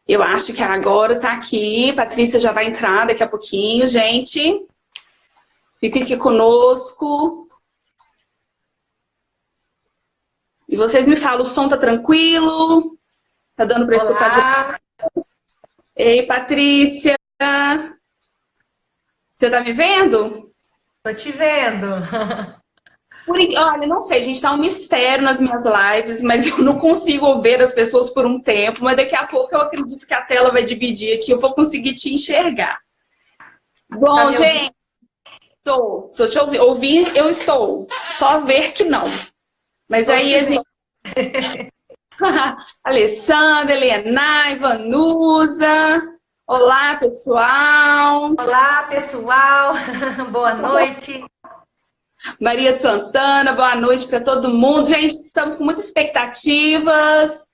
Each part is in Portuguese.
Eu acho que agora tá aqui. Patrícia já vai entrar daqui a pouquinho, gente. Fique aqui conosco. E vocês me falam, o som tá tranquilo? Tá dando para escutar direito? Olá! Ei, Patrícia! Você tá me vendo? Tô te vendo. Olha, não sei, gente, tá um mistério nas minhas lives, mas eu não consigo ver as pessoas por um tempo, mas daqui a pouco eu acredito que a tela vai dividir aqui, eu vou conseguir te enxergar. Tá Bom, me ouvindo? gente, tô te ouvindo. Ouvir, eu estou. Só ver que não. Mas Tô aí te a vendo. gente... Alessandra, Helena, Ivanusa. Olá, pessoal. Olá, pessoal. Boa noite. Maria Santana, boa noite para todo mundo. Gente, estamos com muitas expectativas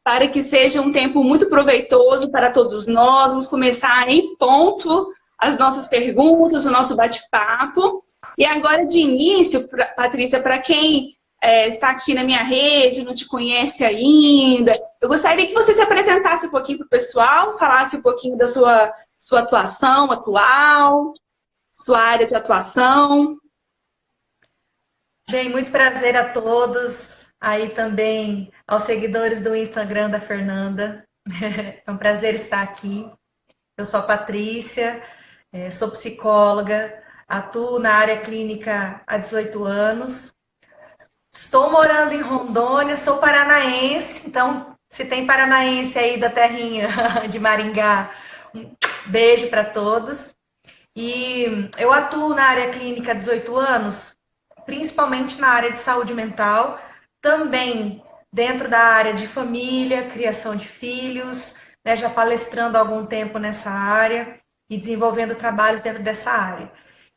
para que seja um tempo muito proveitoso para todos nós. Vamos começar em ponto as nossas perguntas, o nosso bate-papo. E agora, de início, Patrícia, para quem está aqui na minha rede, não te conhece ainda, eu gostaria que você se apresentasse um pouquinho para o pessoal, falasse um pouquinho da sua atuação atual, sua área de atuação. Bem, muito prazer a todos. Aí também aos seguidores do Instagram da Fernanda. É um prazer estar aqui. Eu sou a Patrícia, sou psicóloga, atuo na área clínica há 18 anos. Estou morando em Rondônia, sou paranaense, então se tem paranaense aí da terrinha de Maringá, um beijo para todos. E eu atuo na área clínica há 18 anos, principalmente na área de saúde mental, também dentro da área de família, criação de filhos, né, já palestrando há algum tempo nessa área e desenvolvendo trabalhos dentro dessa área.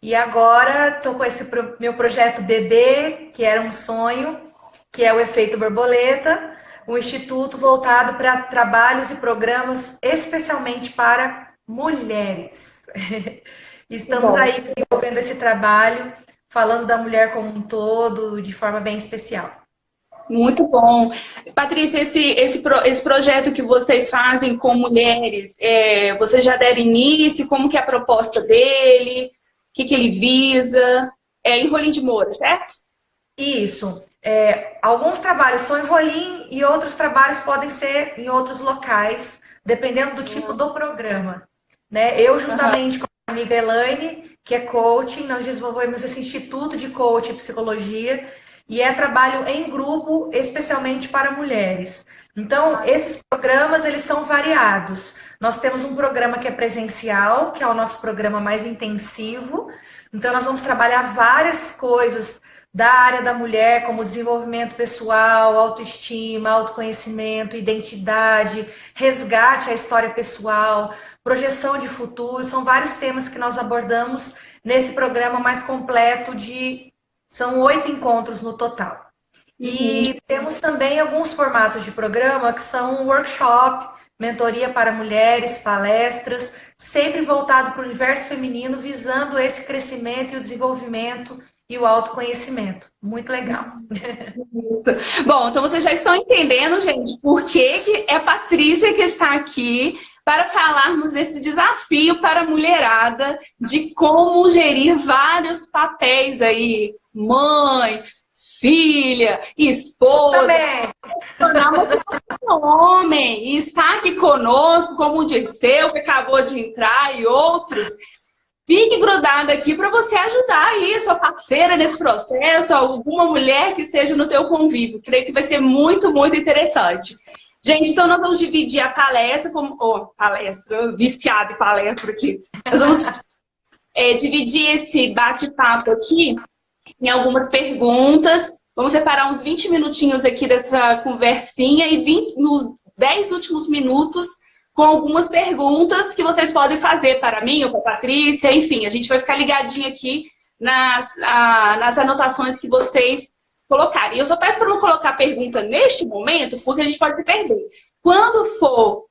E agora estou com esse meu projeto bebê, que era um sonho, que é o Efeito Borboleta, um instituto voltado para trabalhos e programas especialmente para mulheres. Estamos Bom. aí desenvolvendo esse trabalho, falando da mulher como um todo, de forma bem especial. Muito bom. Patrícia, esse projeto que vocês fazem com mulheres, vocês já deram início? Como que é a proposta dele? O que ele visa? É em Rolim de Moura, certo? Isso. Alguns trabalhos são em Rolim e outros trabalhos podem ser em outros locais, dependendo do tipo do programa. Né? Eu, Aham. juntamente com a amiga Elaine, que é coaching, nós desenvolvemos esse Instituto de Coaching e Psicologia, e é trabalho em grupo, especialmente para mulheres. Então, esses programas, eles são variados. Nós temos um programa que é presencial, que é o nosso programa mais intensivo. Então, nós vamos trabalhar várias coisas da área da mulher, como desenvolvimento pessoal, autoestima, autoconhecimento, identidade, resgate à história pessoal, projeção de futuro. São vários temas que nós abordamos nesse programa mais completo são 8 encontros no total. Uhum. E temos também alguns formatos de programa que são workshop, mentoria para mulheres, palestras, sempre voltado para o universo feminino, visando esse crescimento e o desenvolvimento e o autoconhecimento. Muito legal. Isso. Bom, então vocês já estão entendendo, gente, por que é a Patrícia que está aqui para falarmos desse desafio para a mulherada de como gerir vários papéis aí, mãe, filha, esposa, Também. tornar uma situação homem e estar aqui conosco, como o Dirceu, que acabou de entrar, e outros. Fique grudado aqui para você ajudar aí a sua parceira nesse processo, alguma mulher que esteja no teu convívio. Creio que vai ser muito, muito interessante. Gente, então nós vamos dividir a palestra como... Oh, palestra, viciada em palestra aqui. Nós vamos dividir esse bate-papo aqui em algumas perguntas. Vamos separar uns 20 minutinhos aqui dessa conversinha e nos 10 últimos minutos com algumas perguntas que vocês podem fazer para mim ou para a Patrícia. Enfim, a gente vai ficar ligadinho aqui nas anotações que vocês colocarem. Eu só peço para não colocar pergunta neste momento, porque a gente pode se perder. Quando for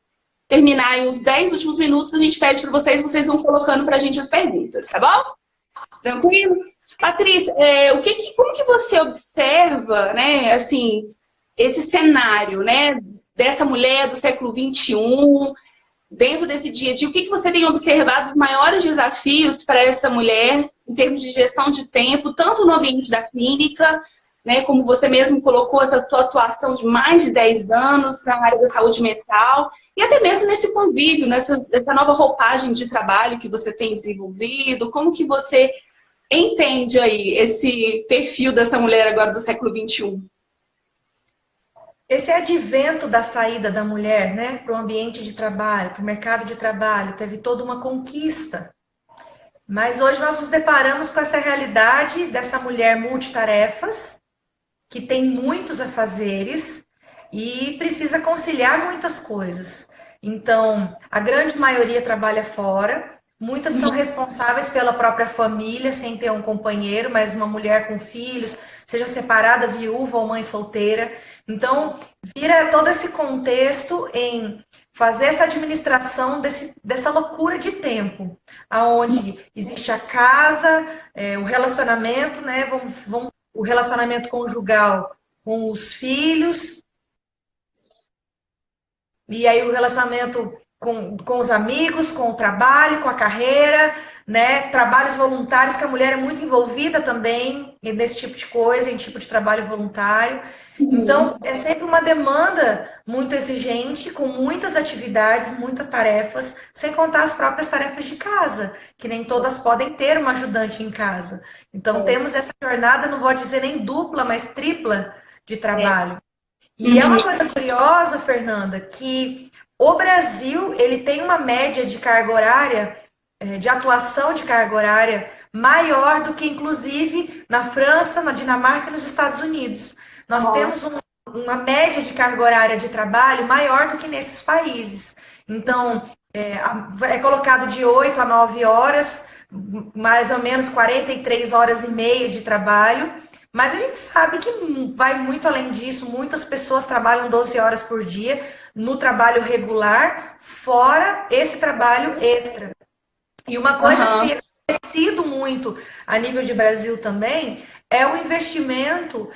terminar os 10 últimos minutos, a gente pede para vocês vão colocando para a gente as perguntas, tá bom? Tranquilo? Patrícia, como que você observa, né, assim, esse cenário, né, dessa mulher do século XXI, dentro desse dia a dia, o que você tem observado os maiores desafios para essa mulher em termos de gestão de tempo, tanto no ambiente da clínica, né, como você mesmo colocou, essa tua atuação de mais de 10 anos na área da saúde mental, e até mesmo nesse convívio, nessa nova roupagem de trabalho que você tem desenvolvido, como que você entende aí esse perfil dessa mulher agora do século XXI? Esse advento da saída da mulher, né, para o ambiente de trabalho, para o mercado de trabalho, teve toda uma conquista. Mas hoje nós nos deparamos com essa realidade dessa mulher multitarefas, que tem muitos afazeres e precisa conciliar muitas coisas. Então, a grande maioria trabalha fora, muitas são responsáveis pela própria família, sem ter um companheiro, mas uma mulher com filhos, seja separada, viúva ou mãe solteira. Então, vira todo esse contexto em fazer essa administração dessa loucura de tempo, aonde existe a casa, o relacionamento, né? O relacionamento conjugal com os filhos, e aí o relacionamento com os amigos, com o trabalho, com a carreira, né? Trabalhos voluntários, que a mulher é muito envolvida também nesse tipo de coisa, em tipo de trabalho voluntário. Então, é sempre uma demanda muito exigente, com muitas atividades, muitas tarefas, sem contar as próprias tarefas de casa, que nem todas podem ter uma ajudante em casa. Então, temos essa jornada, não vou dizer nem dupla, mas tripla de trabalho. E é uma coisa curiosa, Fernanda, que o Brasil, ele tem uma média de carga horária, de atuação de carga horária, maior do que, inclusive, na França, na Dinamarca e nos Estados Unidos. Nós temos uma média de carga horária de trabalho maior do que nesses países. Então, é colocado de 8 a 9 horas, mais ou menos 43 horas e meia de trabalho, mas a gente sabe que vai muito além disso. Muitas pessoas trabalham 12 horas por dia no trabalho regular, fora esse trabalho extra. E uma coisa que tem crescido muito a nível de Brasil também é o investimento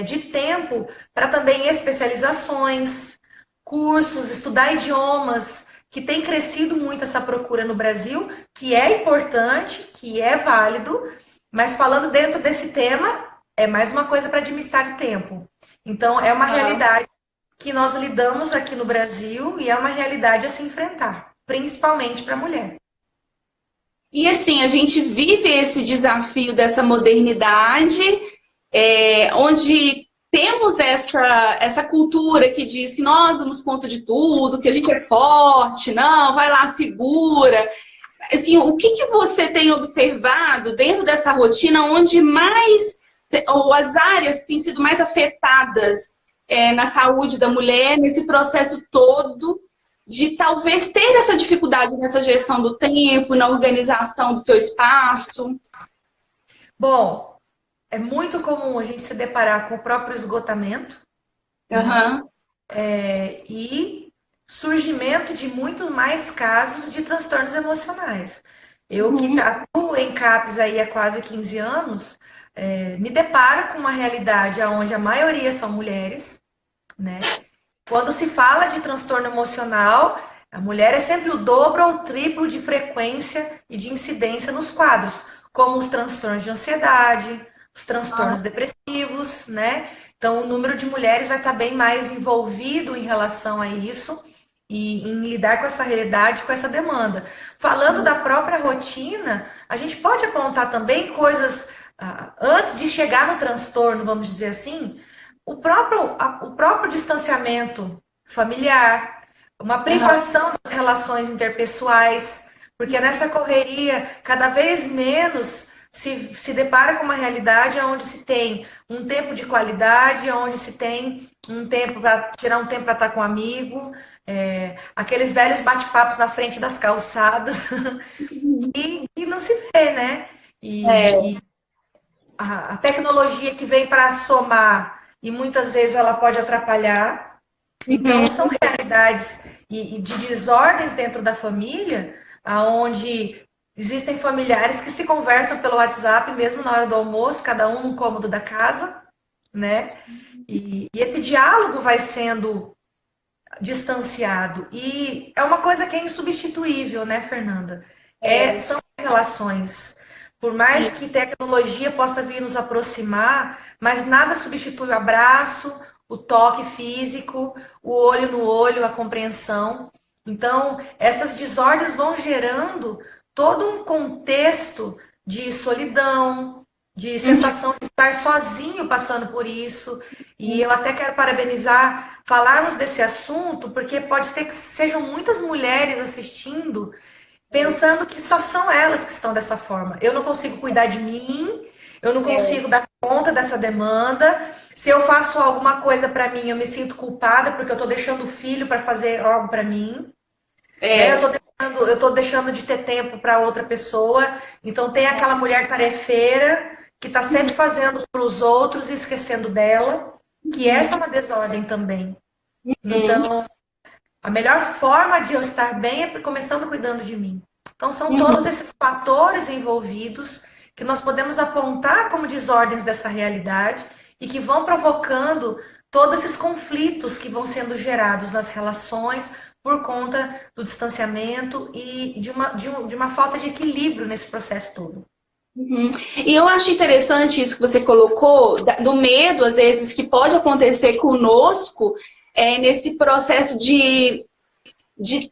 de tempo para também especializações, cursos, estudar idiomas, que tem crescido muito essa procura no Brasil, que é importante, que é válido, mas falando dentro desse tema, é mais uma coisa para administrar o tempo. Então, é uma realidade que nós lidamos aqui no Brasil e é uma realidade a se enfrentar, principalmente para a mulher. E assim, a gente vive esse desafio dessa modernidade, onde temos essa cultura que diz que nós damos conta de tudo, que a gente é forte, não, vai lá, segura. Assim, o que você tem observado dentro dessa rotina onde ou as áreas que têm sido mais afetadas na saúde da mulher, nesse processo todo, de talvez ter essa dificuldade nessa gestão do tempo, na organização do seu espaço? Bom, é muito comum a gente se deparar com o próprio esgotamento e surgimento de muito mais casos de transtornos emocionais. Eu que atuo em CAPS aí há quase 15 anos, me deparo com uma realidade onde a maioria são mulheres, né? Quando se fala de transtorno emocional, a mulher é sempre o dobro ou o triplo de frequência e de incidência nos quadros, como os transtornos de ansiedade, os transtornos depressivos, né? Então, o número de mulheres vai estar bem mais envolvido em relação a isso e em lidar com essa realidade, com essa demanda. Falando da própria rotina, a gente pode apontar também coisas antes de chegar no transtorno, vamos dizer assim, o próprio distanciamento familiar, uma privação das relações interpessoais, porque nessa correria, cada vez menos se depara com uma realidade onde se tem um tempo de qualidade, onde se tem um tempo para tirar um tempo para estar com um amigo, aqueles velhos bate-papos na frente das calçadas, e não se vê, né? E a tecnologia que vem para somar, e muitas vezes ela pode atrapalhar. Então, são realidades e de desordens dentro da família, onde existem familiares que se conversam pelo WhatsApp, mesmo na hora do almoço, cada um no cômodo da casa, né? E esse diálogo vai sendo distanciado. E é uma coisa que é insubstituível, né, Fernanda? São relações. Por mais que tecnologia possa vir nos aproximar, mas nada substitui o abraço, o toque físico, o olho no olho, a compreensão. Então, essas desordens vão gerando todo um contexto de solidão, de sensação de estar sozinho passando por isso. E eu até quero parabenizar, falarmos desse assunto, porque pode ser que sejam muitas mulheres assistindo, pensando que só são elas que estão dessa forma. Eu não consigo cuidar de mim, eu não consigo dar conta dessa demanda. Se eu faço alguma coisa para mim, eu me sinto culpada porque eu estou deixando o filho para fazer algo para mim. Eu tô deixando de ter tempo para outra pessoa. Então tem aquela mulher tarefeira que está sempre fazendo para os outros e esquecendo dela, que essa é uma desordem também. Então, a melhor forma de eu estar bem é começando cuidando de mim. Então, são todos esses fatores envolvidos que nós podemos apontar como desordens dessa realidade e que vão provocando todos esses conflitos que vão sendo gerados nas relações por conta do distanciamento e de uma falta de equilíbrio nesse processo todo. E eu acho interessante isso que você colocou, do medo, às vezes, que pode acontecer conosco, nesse processo de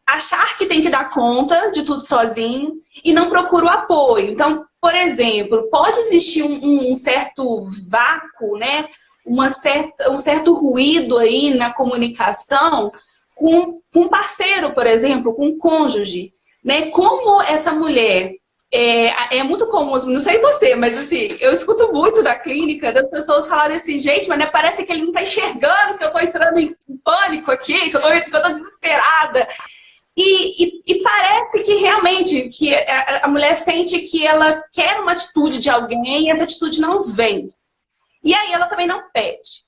achar que tem que dar conta de tudo sozinho e não procura o apoio. Então, por exemplo, pode existir um certo vácuo, né? Um certo ruído aí na comunicação com um parceiro, por exemplo, com um cônjuge, né? Como essa mulher é muito comum, não sei você, mas assim, eu escuto muito da clínica das pessoas falarem assim, gente, mas né, parece que ele não está enxergando que eu estou entrando em pânico aqui, que eu estou desesperada. E parece que realmente que a mulher sente que ela quer uma atitude de alguém e essa atitude não vem. E aí ela também não pede.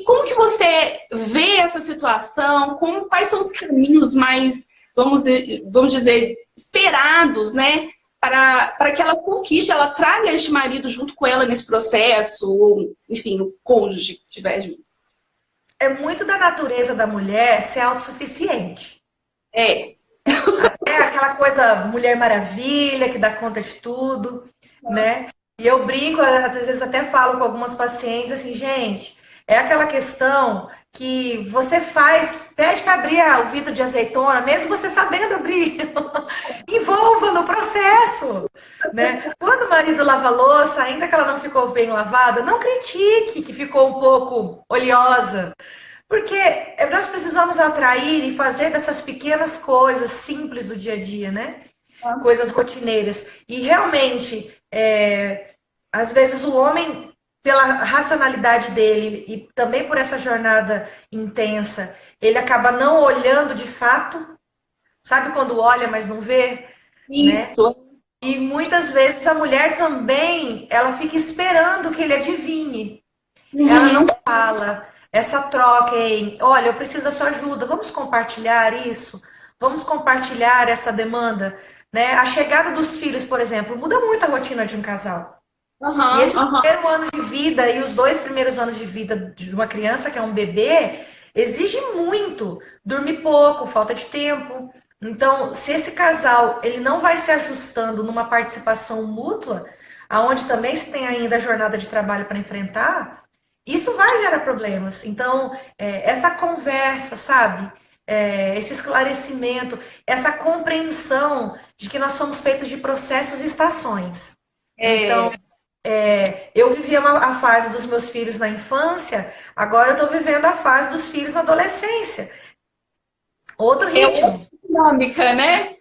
Como que você vê essa situação? Quais são os caminhos mais, vamos dizer, esperados, né? Para que ela conquiste, ela traga este marido junto com ela nesse processo, ou, enfim, o cônjuge que estiver junto. É muito da natureza da mulher ser autossuficiente. É aquela coisa Mulher Maravilha, que dá conta de tudo, né? E eu brinco, às vezes até falo com algumas pacientes assim, gente, é aquela questão que você pede para abrir o vidro de azeitona, mesmo você sabendo abrir, envolva no processo, né? Quando o marido lava a louça, ainda que ela não ficou bem lavada, não critique que ficou um pouco oleosa, porque nós precisamos atrair e fazer dessas pequenas coisas simples do dia a dia, né? Coisas rotineiras. E realmente, às vezes o homem, pela racionalidade dele e também por essa jornada intensa, ele acaba não olhando de fato. Sabe quando olha, mas não vê? Isso. Né? E muitas vezes a mulher também, ela fica esperando que ele adivinhe. Ela não fala. Essa troca em, olha, eu preciso da sua ajuda, vamos compartilhar isso? Vamos compartilhar essa demanda? Né? A chegada dos filhos, por exemplo, muda muito a rotina de um casal. E esse primeiro ano de vida e os 2 primeiros anos de vida de uma criança, que é um bebê, exige muito. Dormir pouco, falta de tempo. Então, se esse casal ele não vai se ajustando numa participação mútua, aonde também se tem ainda a jornada de trabalho para enfrentar, isso vai gerar problemas. Então, essa conversa, sabe? Esse esclarecimento, essa compreensão de que nós somos feitos de processos e estações. Então, eu vivia a fase dos meus filhos na infância, agora eu estou vivendo a fase dos filhos na adolescência. Outro ritmo. É outra dinâmica, né?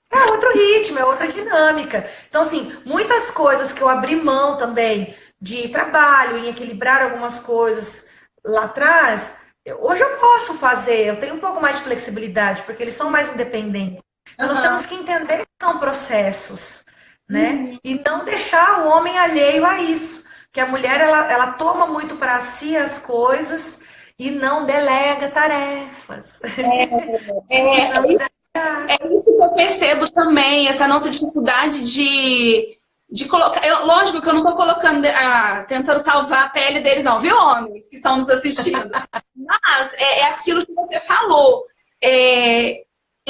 É outro ritmo, é outra dinâmica. Então, assim, muitas coisas que eu abri mão também de trabalho, em equilibrar algumas coisas lá atrás, hoje eu posso fazer, eu tenho um pouco mais de flexibilidade, porque eles são mais independentes. Então, nós temos que entender que são processos, né? E não deixar o homem alheio a isso. Que a mulher, ela toma muito para si as coisas e não delega tarefas. É isso que eu percebo também, essa nossa dificuldade de colocar... lógico que eu não estou colocando, tentando salvar a pele deles, não, viu, homens que estão nos assistindo? Mas é aquilo que você falou.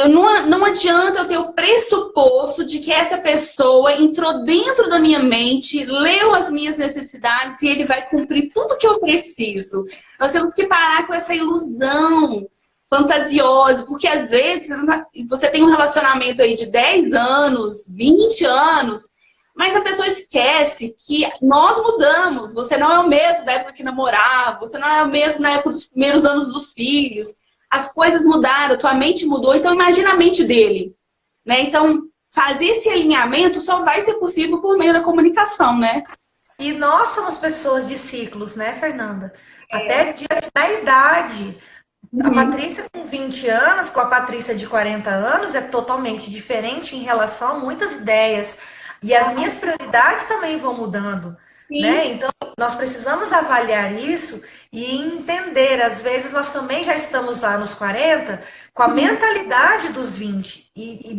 Não adianta eu ter o pressuposto de que essa pessoa entrou dentro da minha mente, leu as minhas necessidades e ele vai cumprir tudo que eu preciso. Nós temos que parar com essa ilusão fantasiosa, porque às vezes você tem um relacionamento aí de 10 anos, 20 anos, mas a pessoa esquece que nós mudamos. Você não é o mesmo da época que namorava, você não é o mesmo na época dos primeiros anos dos filhos. As coisas mudaram, tua mente mudou, então imagina a mente dele, né? Então, fazer esse alinhamento só vai ser possível por meio da comunicação, né? E nós somos pessoas de ciclos, né, Fernanda? Até diante da idade. A Patrícia com 20 anos, com a Patrícia de 40 anos, é totalmente diferente em relação a muitas ideias. E as minhas prioridades também vão mudando, né? Então, nós precisamos avaliar isso e entender. Às vezes, nós também já estamos lá nos 40 com a mentalidade dos 20 e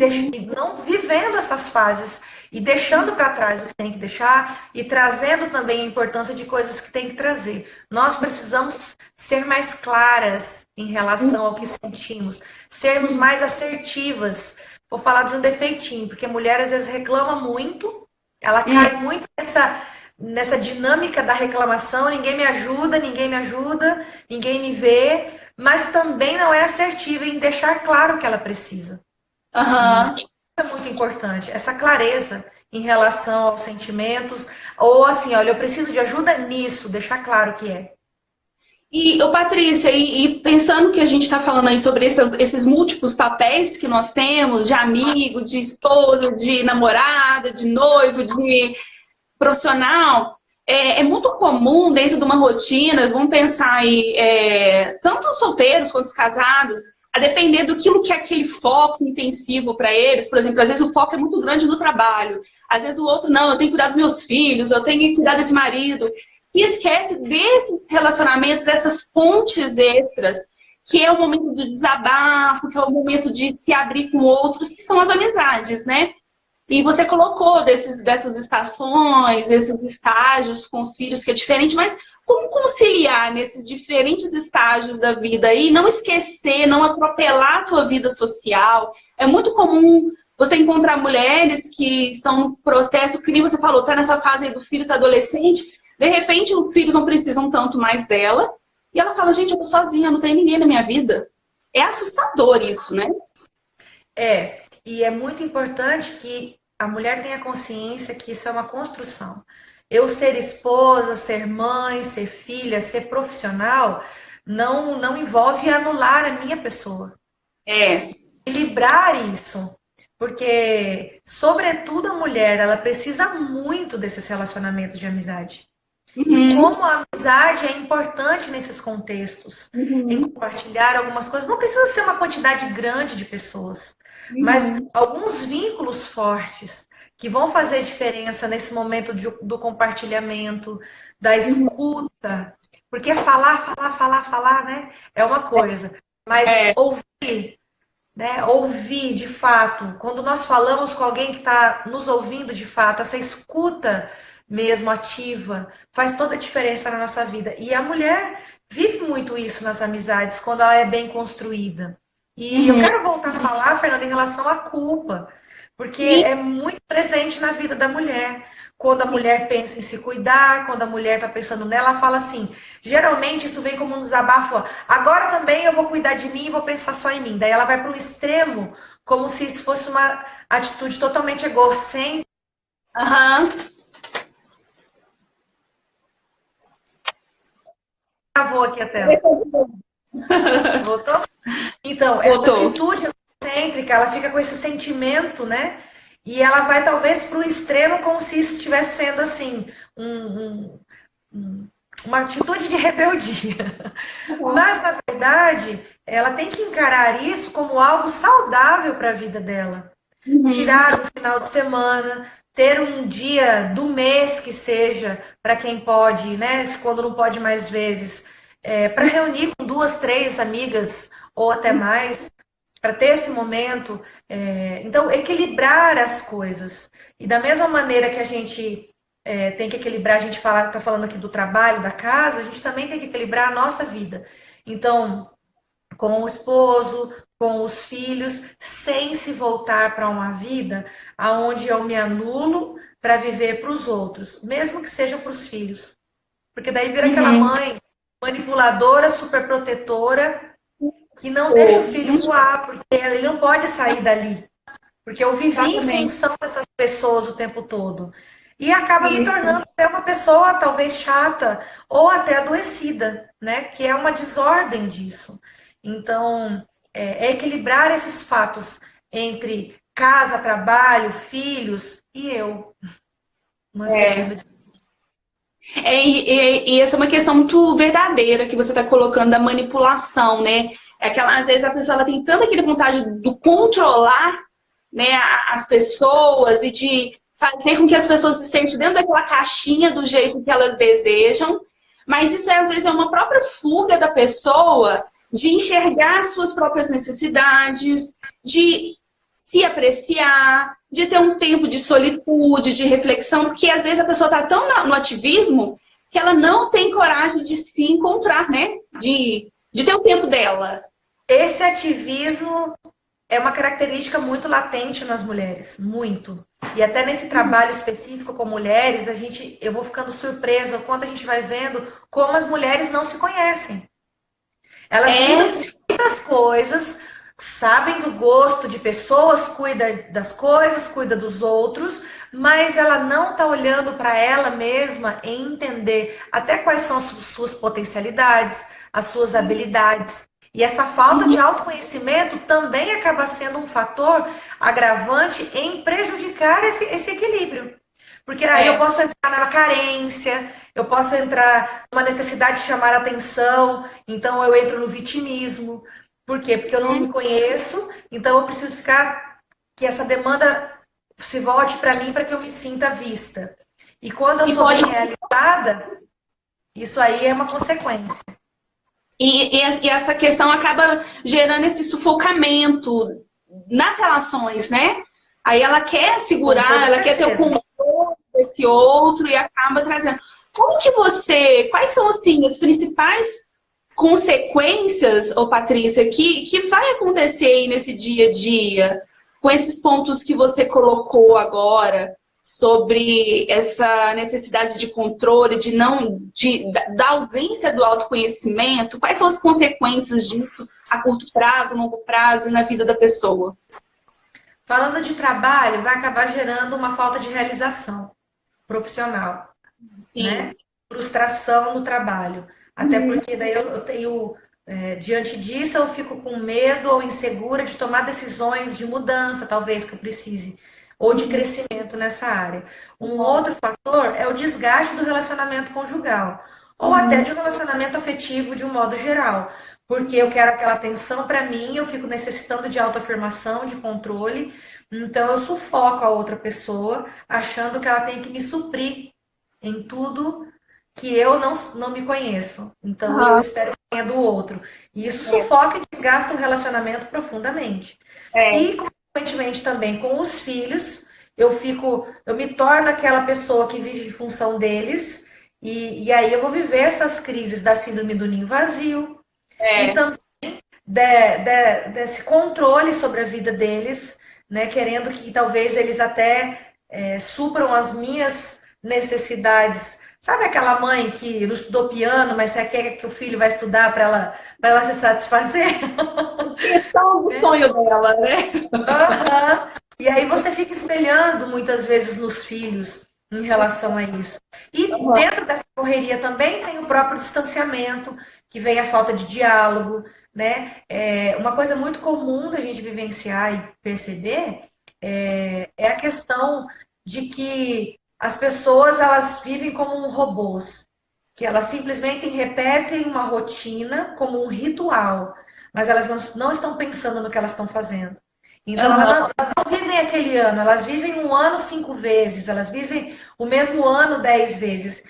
não vivendo essas fases e deixando para trás o que tem que deixar e trazendo também a importância de coisas que tem que trazer. Nós precisamos ser mais claras em relação ao que sentimos, sermos mais assertivas. Vou falar de um defeitinho, porque a mulher às vezes reclama muito, ela cai muito nessa dinâmica da reclamação, ninguém me ajuda, ninguém me vê, mas também não é assertiva em deixar claro o que ela precisa. Isso é muito importante, essa clareza em relação aos sentimentos, ou assim, olha, eu preciso de ajuda nisso, deixar claro o que é. E, Patrícia, pensando que a gente está falando aí sobre esses múltiplos papéis que nós temos, de amigo, de esposa, de namorada, de noivo, de profissional, é muito comum dentro de uma rotina, vamos pensar aí, tanto os solteiros quanto os casados, a depender do que é aquele foco intensivo para eles. Por exemplo, às vezes o foco é muito grande no trabalho, às vezes o outro não, eu tenho que cuidar dos meus filhos, eu tenho que cuidar desse marido. E esquece desses relacionamentos, dessas pontes extras, que é o momento do desabafo, que é o momento de se abrir com outros, que são as amizades, né? E você colocou dessas estações, esses estágios com os filhos, que é diferente, mas como conciliar nesses diferentes estágios da vida aí, não esquecer, não atropelar a tua vida social? É muito comum você encontrar mulheres que estão no processo, que nem você falou, tá nessa fase aí do filho, tá adolescente, de repente os filhos não precisam tanto mais dela, e ela fala, gente, eu tô sozinha, não tem ninguém na minha vida. É assustador isso, né? E é muito importante que a mulher tenha consciência que isso é uma construção. Eu ser esposa, ser mãe, ser filha, ser profissional, não envolve anular a minha pessoa. Equilibrar isso. Porque, sobretudo, a mulher, ela precisa muito desses relacionamentos de amizade. E como a amizade é importante nesses contextos, em compartilhar algumas coisas. Não precisa ser uma quantidade grande de pessoas, mas alguns vínculos fortes que vão fazer diferença nesse momento do compartilhamento, da escuta. Porque falar, né? É uma coisa. Mas ouvir, né? Ouvir de fato. Quando nós falamos com alguém que está nos ouvindo de fato, essa escuta mesmo ativa, faz toda a diferença na nossa vida. E a mulher vive muito isso nas amizades, quando ela é bem construída. E eu quero voltar a falar, Fernanda, em relação à culpa, porque é muito presente na vida da mulher. Quando a mulher pensa em se cuidar, quando a mulher está pensando nela, ela fala assim, geralmente isso vem como um desabafo, agora também eu vou cuidar de mim e vou pensar só em mim. Daí ela vai para um extremo, como se isso fosse uma atitude totalmente egocêntrica. Travou aqui a tela. Voltou? Então, essa atitude egocêntrica, ela fica com esse sentimento, né? E ela vai talvez para o extremo como se isso estivesse sendo assim, uma atitude de rebeldia. Mas, na verdade, ela tem que encarar isso como algo saudável para a vida dela. Tirar o final de semana, ter um dia do mês que seja, para quem pode, né? Quando não pode mais vezes, para reunir com 2, 3 amigas ou até mais, para ter esse momento. Então, equilibrar as coisas. E da mesma maneira que a gente tem que equilibrar, a gente está falando aqui do trabalho, da casa, a gente também tem que equilibrar a nossa vida. Então, com o esposo, com os filhos, sem se voltar para uma vida onde eu me anulo para viver para os outros, mesmo que seja para os filhos. Porque daí vira aquela mãe manipuladora, super protetora, que não deixa o filho voar, porque ele não pode sair dali. Porque eu vivi em função dessas pessoas o tempo todo. E acaba me tornando até uma pessoa talvez chata ou até adoecida, né? Que é uma desordem disso. Então, é equilibrar esses fatos entre casa, trabalho, filhos e eu. Não esquecendo disso. E essa é uma questão muito verdadeira que você está colocando da manipulação, né? É aquela, às vezes a pessoa ela tem tanta aquela vontade de controlar, né, as pessoas e de fazer com que as pessoas estejam dentro daquela caixinha do jeito que elas desejam, mas isso às vezes é uma própria fuga da pessoa de enxergar suas próprias necessidades, de se apreciar, de ter um tempo de solitude, de reflexão, porque às vezes a pessoa está tão no ativismo que ela não tem coragem de se encontrar, né? De ter o tempo dela. Esse ativismo é uma característica muito latente nas mulheres, muito. E até nesse trabalho específico com mulheres, eu vou ficando surpresa o quanto a gente vai vendo como as mulheres não se conhecem. Elas lidam com muitas coisas, sabem do gosto de pessoas, cuida das coisas, cuida dos outros, mas ela não está olhando para ela mesma e entender até quais são as suas potencialidades, as suas habilidades. E essa falta de autoconhecimento também acaba sendo um fator agravante em prejudicar esse equilíbrio. Porque aí eu posso entrar na carência, eu posso entrar numa necessidade de chamar atenção, então eu entro no vitimismo. Por quê? Porque eu não me conheço, então eu preciso que essa demanda se volte para mim para que eu me sinta vista. E quando eu sou bem realizada, isso aí é uma consequência. E essa questão acaba gerando esse sufocamento nas relações, né? Aí ela quer segurar, ela quer ter o controle desse outro e acaba trazendo. Quais são assim as principais consequências, ô Patrícia, que vai acontecer aí nesse dia a dia, com esses pontos que você colocou agora, sobre essa necessidade de controle, da ausência do autoconhecimento? Quais são as consequências disso a curto prazo, longo prazo e na vida da pessoa? Falando de trabalho, vai acabar gerando uma falta de realização profissional. Sim. Né? Frustração no trabalho. Até porque daí eu tenho, diante disso, eu fico com medo ou insegura de tomar decisões de mudança, talvez, que eu precise, ou de crescimento nessa área. Um outro fator é o desgaste do relacionamento conjugal, ou até de um relacionamento afetivo de um modo geral. Porque eu quero aquela atenção para mim, eu fico necessitando de autoafirmação, de controle, então eu sufoco a outra pessoa, achando que ela tem que me suprir em tudo que eu não me conheço. Então, eu espero que tenha do outro. E isso sufoca e desgasta o relacionamento profundamente. E, consequentemente, também com os filhos, eu me torno aquela pessoa que vive em função deles, e aí eu vou viver essas crises da síndrome do ninho vazio, e também desse controle sobre a vida deles, né, querendo que talvez eles até supram as minhas necessidades. Sabe aquela mãe que não estudou piano, mas você quer que o filho vai estudar para ela se satisfazer? Questão do sonho dela, né? E aí você fica espelhando muitas vezes nos filhos em relação a isso. E dentro dessa correria também tem o próprio distanciamento, que vem a falta de diálogo, né? Uma coisa muito comum da gente vivenciar e perceber é a questão de que as pessoas elas vivem como robôs, que elas simplesmente repetem uma rotina como um ritual, mas elas não estão pensando no que elas estão fazendo. Então, elas não vivem aquele ano, elas vivem um ano 5 vezes, elas vivem o mesmo ano 10 vezes.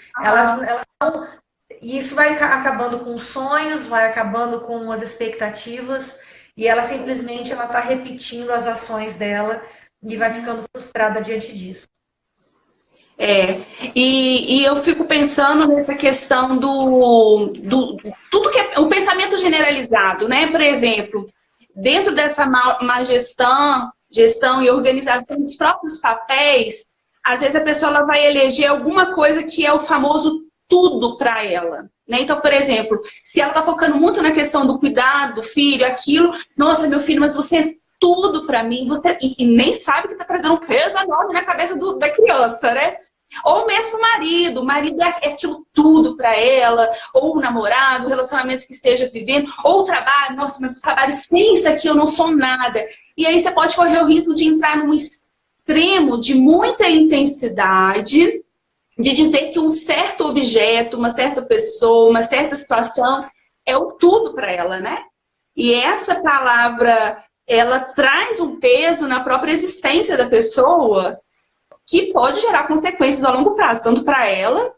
E isso vai acabando com os sonhos, vai acabando com as expectativas, e ela simplesmente está repetindo as ações dela e vai ficando frustrada diante disso. É, e eu fico pensando nessa questão do tudo que é o pensamento generalizado, né? Por exemplo, dentro dessa má gestão e organização dos próprios papéis, às vezes a pessoa ela vai eleger alguma coisa que é o famoso tudo para ela. Né? Então, por exemplo, se ela está focando muito na questão do cuidado do filho, aquilo, nossa, meu filho, mas você é tudo para mim, você e nem sabe que está trazendo um peso enorme na cabeça da criança, né? Ou mesmo o marido é aquilo tudo para ela, ou o namorado, o relacionamento que esteja vivendo, ou o trabalho, nossa, mas o trabalho sem isso aqui eu não sou nada. E aí você pode correr o risco de entrar num extremo de muita intensidade, de dizer que um certo objeto, uma certa pessoa, uma certa situação é o tudo para ela, né? E essa palavra, ela traz um peso na própria existência da pessoa que pode gerar consequências a longo prazo, tanto para ela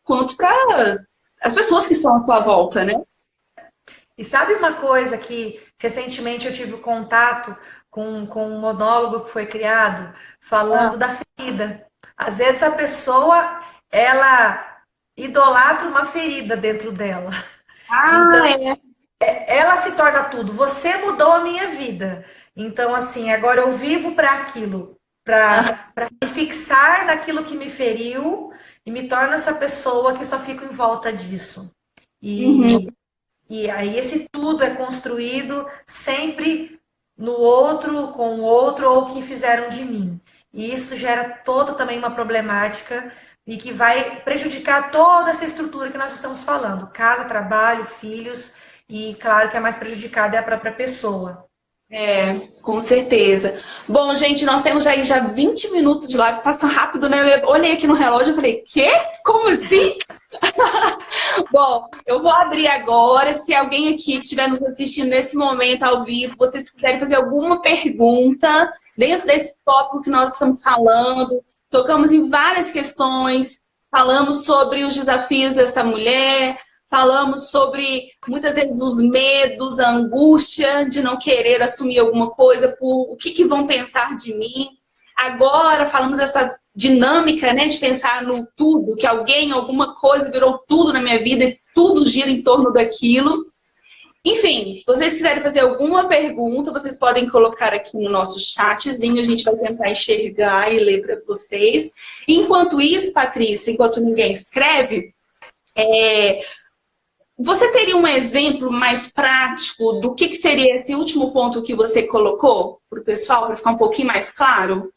quanto para as pessoas que estão à sua volta, né? E sabe uma coisa que recentemente eu tive contato com um monólogo que foi criado falando da ferida. Às vezes a pessoa, ela idolatra uma ferida dentro dela. Então, ela se torna tudo. Você mudou a minha vida. Então, assim, agora eu vivo para aquilo, para me fixar naquilo que me feriu e me torna essa pessoa que só fica em volta disso. E, e aí esse tudo é construído sempre no outro, com o outro ou o que fizeram de mim. E isso gera toda também uma problemática e que vai prejudicar toda essa estrutura que nós estamos falando. Casa, trabalho, filhos, e claro que a mais prejudicada é a própria pessoa. É, com certeza. Bom, gente, nós temos já 20 minutos de live, passa rápido, né? Eu olhei aqui no relógio e falei, quê? Como assim? Bom, eu vou abrir agora. Se alguém aqui que estiver nos assistindo nesse momento ao vivo, vocês quiserem fazer alguma pergunta dentro desse tópico que nós estamos falando, tocamos em várias questões, falamos sobre os desafios dessa mulher, falamos sobre muitas vezes os medos, a angústia de não querer assumir alguma coisa, por o que vão pensar de mim. Agora falamos dessa dinâmica, né, de pensar no tudo, que alguém, alguma coisa virou tudo na minha vida e tudo gira em torno daquilo. Enfim, se vocês quiserem fazer alguma pergunta, vocês podem colocar aqui no nosso chatzinho, a gente vai tentar enxergar e ler para vocês. Enquanto isso, Patrícia, enquanto ninguém escreve, você teria um exemplo mais prático do que seria esse último ponto que você colocou para o pessoal, para ficar um pouquinho mais claro?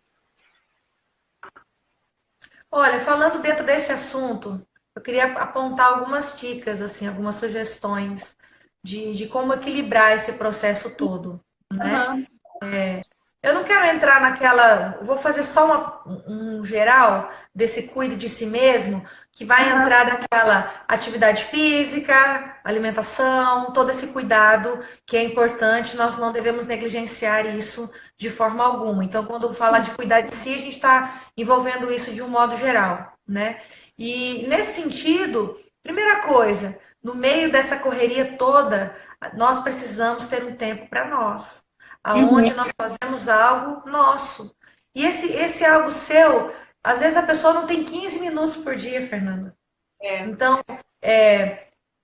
Olha, falando dentro desse assunto, eu queria apontar algumas dicas, assim, algumas sugestões de como equilibrar esse processo todo, né? Uhum. Eu não quero entrar naquela. Vou fazer só um geral desse cuide de si mesmo, que vai entrar naquela atividade física, alimentação, todo esse cuidado que é importante, nós não devemos negligenciar isso de forma alguma. Então, quando fala de cuidar de si, a gente está envolvendo isso de um modo geral, né? E nesse sentido, primeira coisa, no meio dessa correria toda, nós precisamos ter um tempo para nós aonde nós fazemos algo nosso. E esse algo seu, às vezes a pessoa não tem 15 minutos por dia, Fernanda. Então, o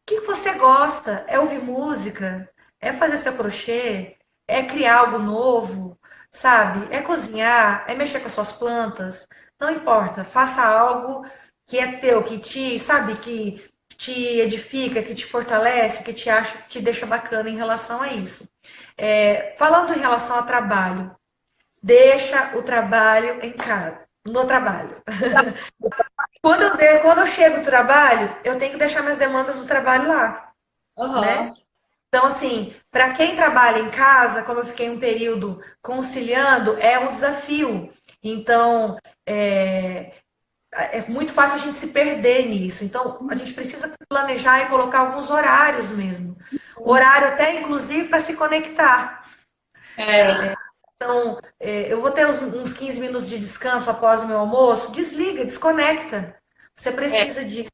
que você gosta? É ouvir música? É fazer seu crochê? É criar algo novo? Sabe? É cozinhar? É mexer com as suas plantas? Não importa, faça algo que é teu, que te, sabe, que te edifica, que te fortalece, que te deixa bacana em relação a isso. Falando em relação ao trabalho, deixa o trabalho em casa, no trabalho. Quando eu chego do trabalho, eu tenho que deixar minhas demandas do trabalho lá, né? Então, assim, para quem trabalha em casa, como eu fiquei um período conciliando, é um desafio. Então, é muito fácil a gente se perder nisso. Então, a gente precisa planejar e colocar alguns horários mesmo. Horário até, inclusive, para se conectar. Então, eu vou ter uns 15 minutos de descanso após o meu almoço. Desliga, desconecta. Você precisa disso,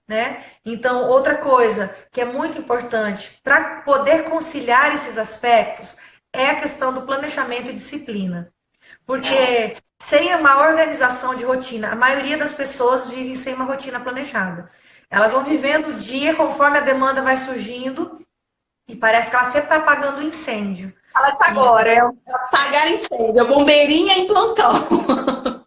né? Então, outra coisa que é muito importante para poder conciliar esses aspectos é a questão do planejamento e disciplina. Porque sem uma organização de rotina. A maioria das pessoas vivem sem uma rotina planejada. Elas vão vivendo o dia conforme a demanda vai surgindo e parece que ela sempre está apagando o incêndio. Fala isso agora, é apagar incêndio, é bombeirinha em plantão.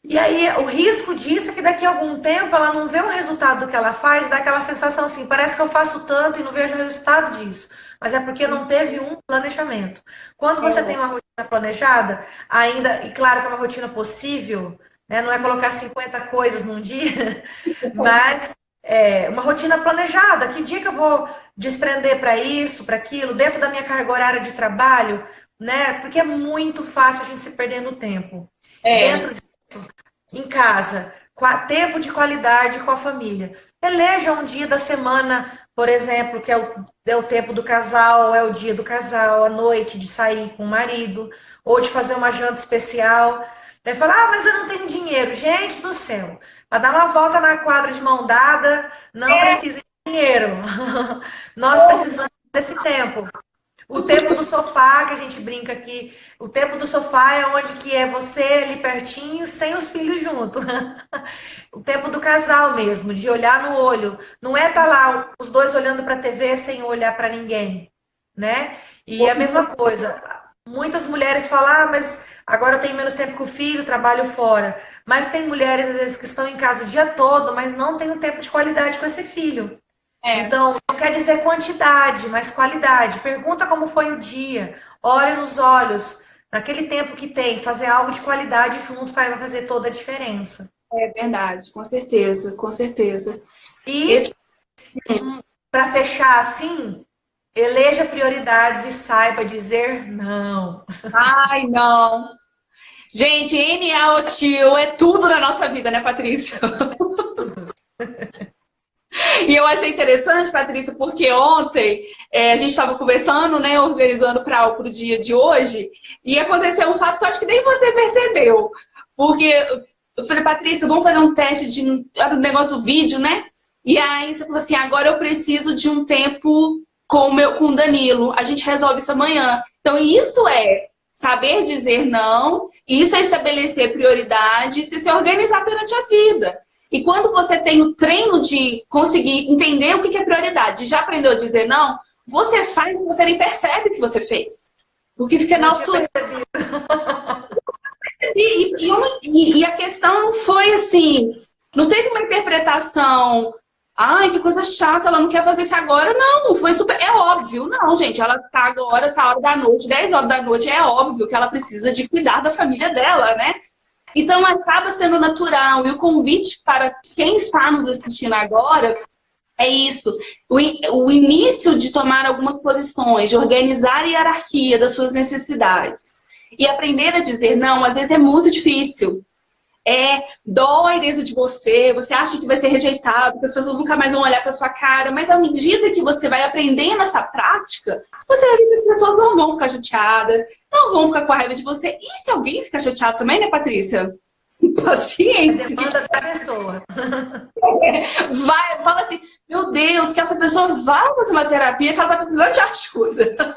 E aí, o risco disso é que daqui a algum tempo ela não vê o resultado do que ela faz, dá aquela sensação assim, parece que eu faço tanto e não vejo o resultado disso. Mas é porque não teve um planejamento. Quando você tem uma rotina planejada, ainda, e claro que é uma rotina possível, né, não é colocar 50 coisas num dia, mas uma rotina planejada. Que dia que eu vou desprender para isso, para aquilo, dentro da minha carga horária de trabalho, né? Porque é muito fácil a gente se perder no tempo. Dentro em casa, tempo de qualidade com a família. Eleja um dia da semana, por exemplo, que é o tempo do casal, é o dia do casal, a noite de sair com o marido, ou de fazer uma janta especial. Daí fala, mas eu não tenho dinheiro. Gente do céu, para dar uma volta na quadra de mão dada, não precisa de dinheiro. Nós precisamos desse tempo. O tempo do sofá, que a gente brinca aqui, o tempo do sofá é onde que é você ali pertinho, sem os filhos junto. O tempo do casal mesmo, de olhar no olho. Não é estar lá os dois olhando para a TV sem olhar para ninguém, né? E a mesma coisa. Muitas mulheres falam, mas agora eu tenho menos tempo com o filho, trabalho fora. Mas tem mulheres, às vezes, que estão em casa o dia todo, mas não tem um tempo de qualidade com esse filho. Então, não quer dizer quantidade, mas qualidade. Pergunta como foi o dia. Olha nos olhos. Naquele tempo que tem, fazer algo de qualidade junto vai fazer toda a diferença. É verdade, com certeza, com certeza. E, para fechar assim, eleja prioridades e saiba dizer não. Ai, não. Gente, NA ou tio é tudo na nossa vida, né, Patrícia? E eu achei interessante, Patrícia, porque ontem a gente estava conversando, né, organizando para o dia de hoje, e aconteceu um fato que eu acho que nem você percebeu. Porque eu falei, Patrícia, vamos fazer um teste de era um negócio do vídeo, né? E aí você falou assim, agora eu preciso de um tempo com o Danilo. A gente resolve isso amanhã. Então isso é saber dizer não, isso é estabelecer prioridades e se organizar perante a vida. E quando você tem o treino de conseguir entender o que é prioridade, já aprendeu a dizer não, você faz e você nem percebe que você fez. Porque fica na altura. E a questão foi assim, não teve uma interpretação, ai, que coisa chata, ela não quer fazer isso agora. Não, foi super, é óbvio. Não, gente, ela tá agora, essa hora da noite, 10 horas da noite, é óbvio que ela precisa de cuidar da família dela, né? Então, acaba sendo natural. E o convite para quem está nos assistindo agora é isso. O início de tomar algumas posições, de organizar a hierarquia das suas necessidades. E aprender a dizer não, às vezes é muito difícil. Dói dentro de você, você acha que vai ser rejeitado, que as pessoas nunca mais vão olhar para sua cara, mas à medida que você vai aprendendo essa prática, você vai ver que as pessoas não vão ficar chateadas, não vão ficar com a raiva de você. E se alguém ficar chateado também, né, Patrícia? Paciência. Demanda da pessoa. Fala assim, meu Deus, que essa pessoa vá fazer uma terapia que ela tá precisando de ajuda.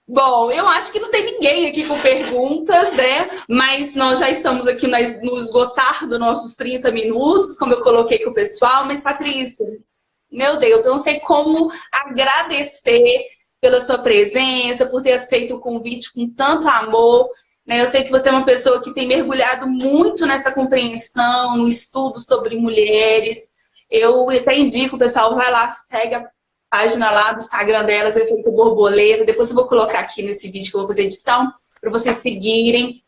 Bom, eu acho que não tem ninguém aqui com perguntas, né? Mas nós já estamos aqui no esgotar dos nossos 30 minutos, como eu coloquei com o pessoal. Mas, Patrícia, meu Deus, eu não sei como agradecer pela sua presença, por ter aceito o convite com tanto amor. Né? Eu sei que você é uma pessoa que tem mergulhado muito nessa compreensão, no estudo sobre mulheres. Eu até indico, pessoal, vai lá, segue a página lá do Instagram delas, Efeito Borboleta. Depois eu vou colocar aqui nesse vídeo que eu vou fazer edição, para vocês seguirem.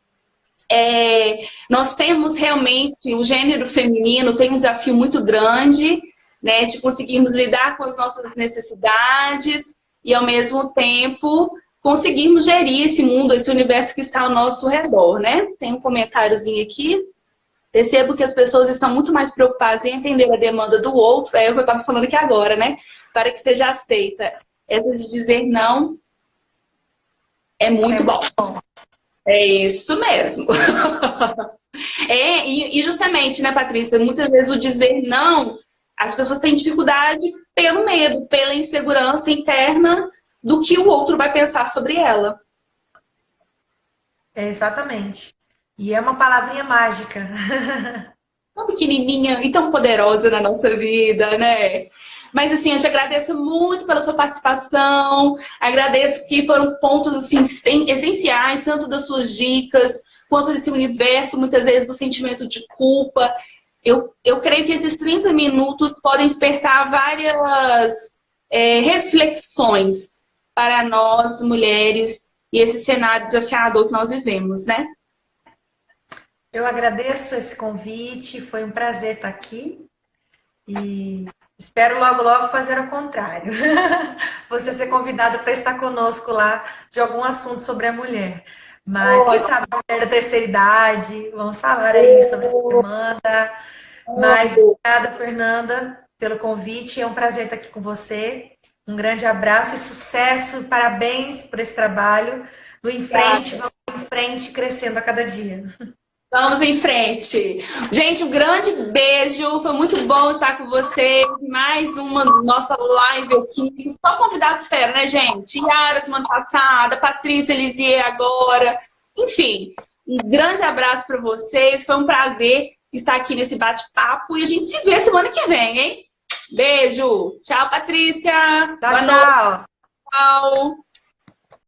Nós temos realmente, o gênero feminino tem um desafio muito grande, né, de conseguirmos lidar com as nossas necessidades e, ao mesmo tempo, conseguirmos gerir esse mundo, esse universo que está ao nosso redor, né? Tem um comentáriozinho aqui. Percebo que as pessoas estão muito mais preocupadas em entender a demanda do outro, é o que eu estava falando aqui agora, né? Para que seja aceita. Essa de dizer não é muito bom. É isso mesmo. E justamente, né, Patrícia, muitas vezes o dizer não, as pessoas têm dificuldade pelo medo, pela insegurança interna do que o outro vai pensar sobre ela. É, exatamente. E é uma palavrinha mágica. Tão pequenininha e tão poderosa na nossa vida, né? Mas assim, eu te agradeço muito pela sua participação, agradeço que foram pontos assim, essenciais, tanto das suas dicas, quanto desse universo, muitas vezes, do sentimento de culpa. Eu creio que esses 30 minutos podem despertar várias reflexões para nós, mulheres, e esse cenário desafiador que nós vivemos, né? Eu agradeço esse convite, foi um prazer estar aqui e espero logo, logo fazer o contrário. Você ser convidado para estar conosco lá de algum assunto sobre a mulher. Mas quem Ótimo. sabe a mulher da terceira idade, vamos falar aí sobre essa semana. Mas obrigada, Fernanda, pelo convite. É um prazer estar aqui com você. Um grande abraço e sucesso. Parabéns por esse trabalho. Vamos em frente, crescendo a cada dia. Vamos em frente. Gente, um grande beijo. Foi muito bom estar com vocês. Mais uma nossa live aqui. Só convidados fera, né, gente? Yara semana passada, Patrícia Elisier agora. Enfim, um grande abraço para vocês. Foi um prazer estar aqui nesse bate-papo e a gente se vê semana que vem, hein? Beijo. Tchau, Patrícia. Tchau, Boa noite. tchau. Tchau.